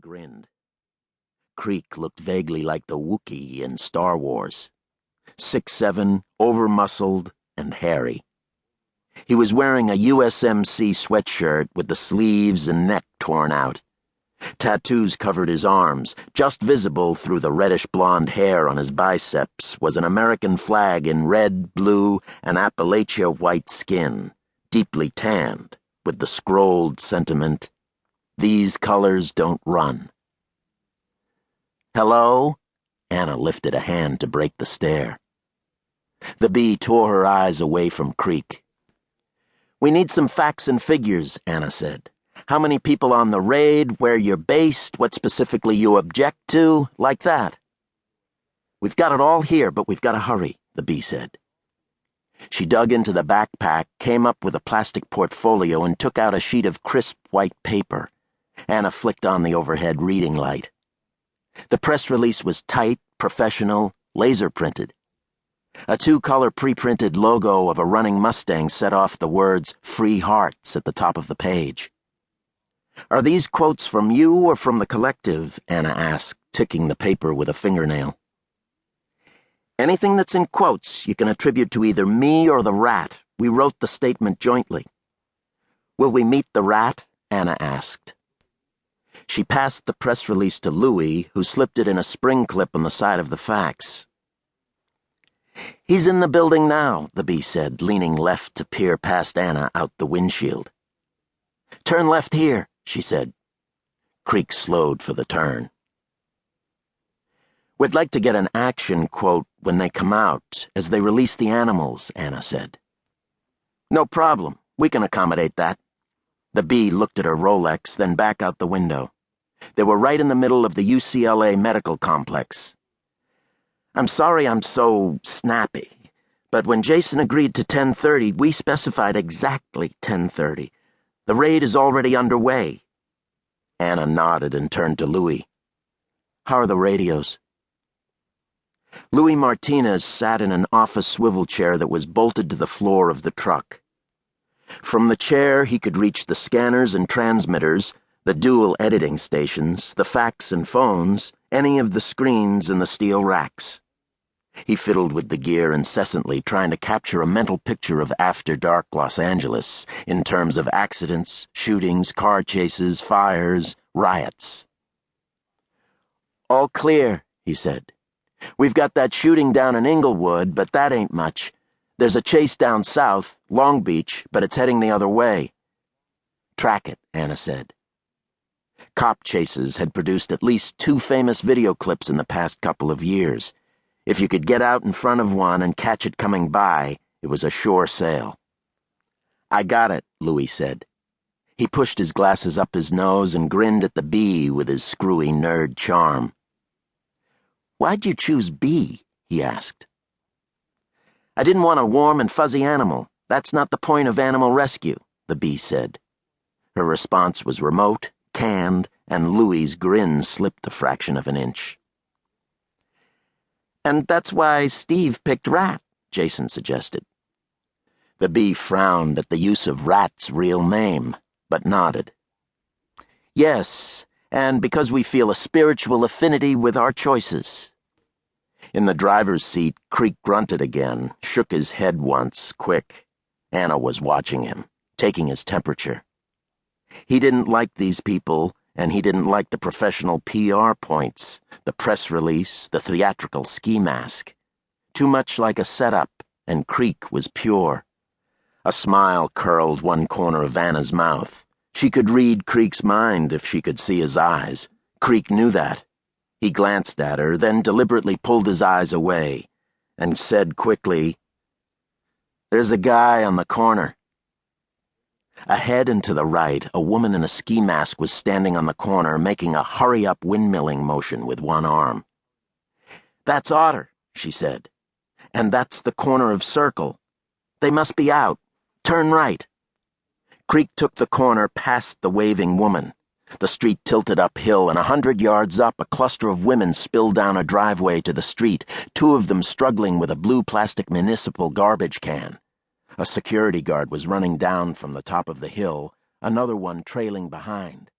grinned. Creek looked vaguely like the Wookiee in Star Wars. 6'7", over-muscled, and hairy. He was wearing a USMC sweatshirt with the sleeves and neck torn out. Tattoos covered his arms. Just visible through the reddish-blonde hair on his biceps was an American flag in red, blue, and Appalachia white skin, deeply tanned, with the scrolled sentiment, "These colors don't run." "Hello?" Anna lifted a hand to break the stare. The bee tore her eyes away from Creek. "We need some facts and figures," Anna said. "How many people on the raid, where you're based, what specifically you object to, like that." "We've got it all here, but we've got to hurry," the bee said. She dug into the backpack, came up with a plastic portfolio, and took out a sheet of crisp white paper. Anna flicked on the overhead reading light. The press release was tight, professional, laser-printed. A two-color pre-printed logo of a running Mustang set off the words "Free Hearts" at the top of the page. "Are these quotes from you or from the collective?" Anna asked, ticking the paper with a fingernail. "Anything that's in quotes you can attribute to either me or the rat. We wrote the statement jointly." "Will we meet the rat?" Anna asked. She passed the press release to Louis, who slipped it in a spring clip on the side of the fax. "He's in the building now," the bee said, leaning left to peer past Anna out the windshield. "Turn left here," she said. Creek slowed for the turn. "We'd like to get an action quote when they come out, as they release the animals," Anna said. "No problem. We can accommodate that." The bee looked at her Rolex, then back out the window. They were right in the middle of the UCLA medical complex. "I'm sorry I'm so snappy, but when Jason agreed to 10:30, we specified exactly 10:30. The raid is already underway." Anna nodded and turned to Louis. "How are the radios?" Louis Martinez sat in an office swivel chair that was bolted to the floor of the truck. From the chair, he could reach the scanners and transmitters, the dual editing stations, the fax and phones, any of the screens in the steel racks. He fiddled with the gear incessantly, trying to capture a mental picture of after-dark Los Angeles in terms of accidents, shootings, car chases, fires, riots. "All clear," he said. "We've got that shooting down in Inglewood, but that ain't much. There's a chase down south, Long Beach, but it's heading the other way." "Track it," Anna said. Cop chases had produced at least 2 famous video clips in the past couple of years. If you could get out in front of one and catch it coming by, it was a sure sale. "I got it," Louis said. He pushed his glasses up his nose and grinned at the bee with his screwy nerd charm. "Why'd you choose bee?" he asked. "I didn't want a warm and fuzzy animal. That's not the point of animal rescue," the bee said. Her response was remote, canned, and Louis's grin slipped a fraction of an inch. "And that's why Steve picked rat," Jason suggested. The bee frowned at the use of Rat's real name, but nodded. "Yes, and because we feel a spiritual affinity with our choices." In the driver's seat, Creek grunted again, shook his head once, quick. Anna was watching him, taking his temperature. He didn't like these people, and he didn't like the professional PR points, the press release, the theatrical ski mask. Too much like a setup, and Creek was pure. A smile curled one corner of Anna's mouth. She could read Creek's mind if she could see his eyes. Creek knew that. He glanced at her, then deliberately pulled his eyes away, and said quickly, "There's a guy on the corner." Ahead and to the right, a woman in a ski mask was standing on the corner, making a hurry-up windmilling motion with one arm. "That's Otter," she said. "And that's the corner of Circle. They must be out. Turn right." Creek took the corner past the waving woman. The street tilted uphill, and 100 yards up, a cluster of women spilled down a driveway to the street, 2 of them struggling with a blue plastic municipal garbage can. A security guard was running down from the top of the hill, another one trailing behind.